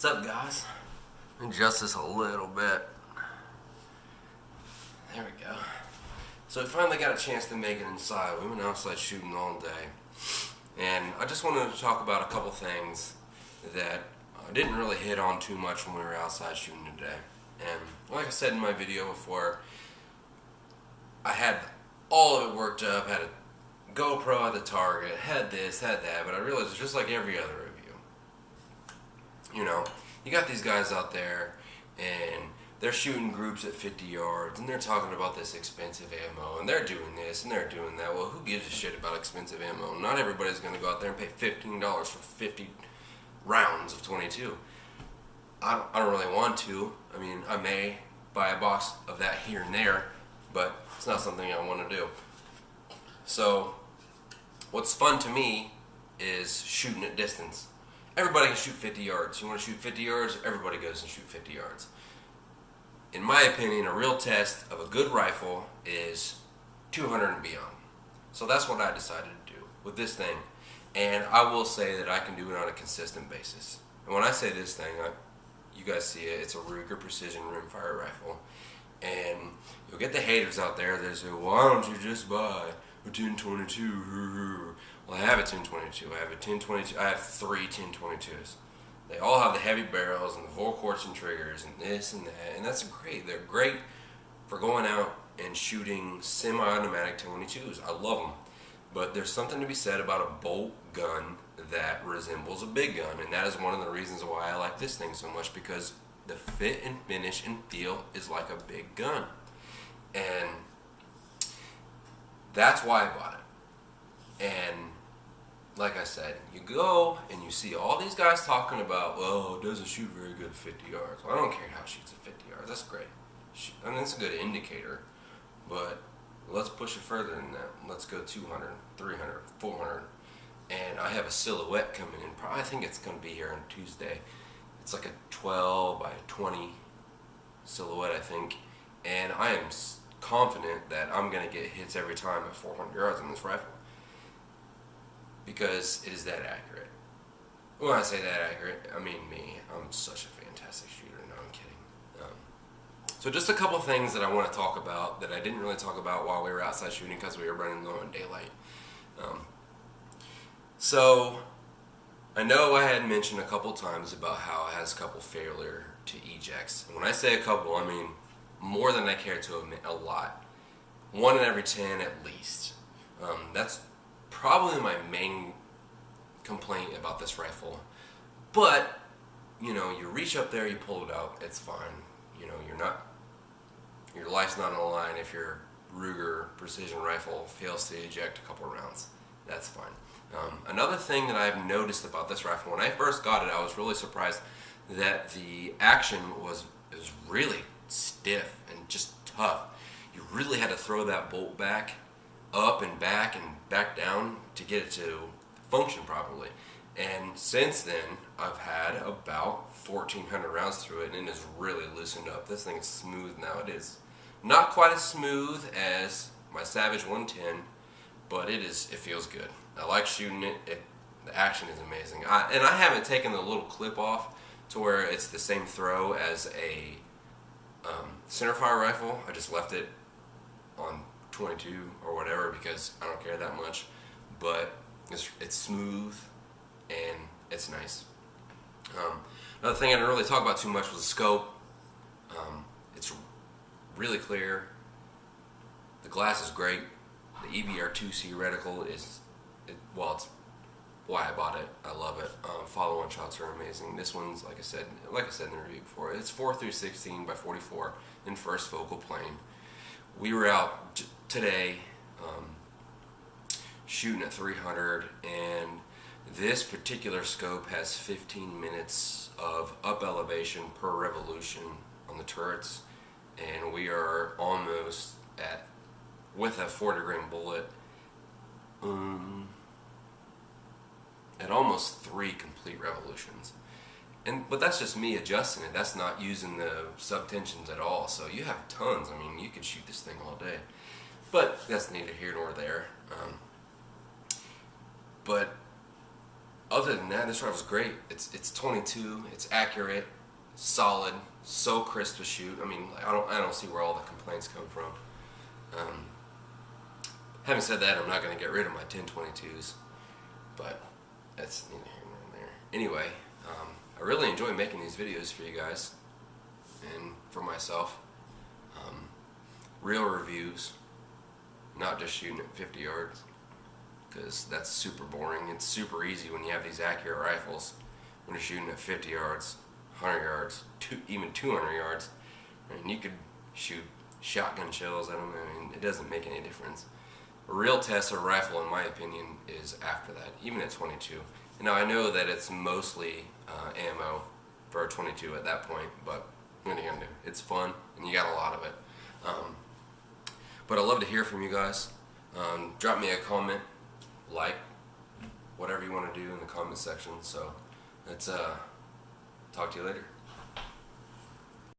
What's up, guys? Adjust this a little bit. There we go. So we finally got a chance to make it inside. We went outside shooting all day. And I just wanted to talk about a couple things that I didn't really hit on too much when we were outside shooting today. And like I said in my video before, I had all of it worked up, had a GoPro at the target, had this, had that, but I realized it's just like every other review. You know, you got these guys out there and they're shooting groups at 50 yards and they're talking about this expensive ammo and they're doing this and they're doing that. Well, who gives a shit about expensive ammo? Not everybody's going to go out there and pay $15 for 50 rounds of 22. I don't really want to. I mean, I may buy a box of that here and there, but it's not something I want to do. So, what's fun to me is shooting at distance. Everybody can shoot 50 yards. You want to shoot 50 yards? Everybody goes and shoot 50 yards. In my opinion, a real test of a good rifle is 200 and beyond. So that's what I decided to do with this thing. And I will say that I can do it on a consistent basis. And when I say this thing, you guys see it, it's a Ruger Precision Rimfire rifle. And you'll get the haters out there that say, why don't you just buy a 1022? Well, I have a 1022. I have a 1022. I have 3 1022s. They all have the heavy barrels and the Vortex and triggers and this and that, and that's great. They're great for going out and shooting semi-automatic 22s. I love them. But there's something to be said about a bolt gun that resembles a big gun, and that is one of the reasons why I like this thing so much, because the fit and finish and feel is like a big gun. And that's why I bought it. And like I said, you go and you see all these guys talking about, well, it doesn't shoot very good at 50 yards. Well, I don't care how it shoots at 50 yards. That's great. I mean, it's a good indicator. But let's push it further than that. Let's go 200, 300, 400. And I have a silhouette coming in. I think it's going to be here on Tuesday. It's like a 12 by 20 silhouette, I think. And I am confident that I'm going to get hits every time at 400 yards on this rifle, because it is that accurate. When I say that accurate, I mean me. I'm such a fantastic shooter. No, I'm kidding. So just a couple things that I want to talk about that I didn't really talk about while we were outside shooting because we were running low on daylight. So I know I had mentioned a couple times about how it has a couple failure to ejects. And when I say a couple, I mean more than I care to admit, a lot. 1 in every 10 at least. That's probably my main complaint about this rifle. But, you know, you reach up there, you pull it out, it's fine. You know, your life's not on the line if your Ruger Precision rifle fails to eject a couple rounds. That's fine. Another thing that I've noticed about this rifle, when I first got it, I was really surprised that the action was really stiff and just tough. You really had to throw that bolt back, up and back down to get it to function properly. And since then, I've had about 1,400 rounds through it, and it is really loosened up. This thing is smooth now. It is not quite as smooth as my Savage 110, but it feels good. I like shooting it. The action is amazing. And I haven't taken the little clip off to where it's the same throw as a centerfire rifle. I just left it on 22 or whatever because I don't care that much. But it's smooth and it's nice. Another thing I didn't really talk about too much was the scope. It's really clear. The glass is great. The EBR2C reticle it's why I bought it. I love it. Follow-on shots are amazing. This one's, like I said in the review before, it's 4/16 by 44 in first focal plane. We were out today shooting at 300, and this particular scope has 15 minutes of up elevation per revolution on the turrets, and we are almost at, with a 40-grain bullet, at almost 3 complete revolutions. But that's just me adjusting it. That's not using the sub-tensions at all. So you have tons. I mean, you could shoot this thing all day. But that's neither here nor there. But other than that, this rifle's great. It's 22. It's accurate, solid, so crisp to shoot. I mean, I don't see where all the complaints come from. Having said that, I'm not going to get rid of my 1022s, but that's neither here nor there. Anyway, I really enjoy making these videos for you guys and for myself. Real reviews, not just shooting at 50 yards, because that's super boring. It's super easy when you have these accurate rifles. When you're shooting at 50 yards, 100 yards, even 200 yards, and you could shoot shotgun shells at them. I mean, it doesn't make any difference. A real test of a rifle, in my opinion, is after that, even at 22. And now I know that it's mostly ammo for a 22 at that point, but what are you gonna do? It's fun, and you got a lot of it. But I'd love to hear from you guys. Drop me a comment, like, whatever you want to do in the comment section. So let's talk to you later.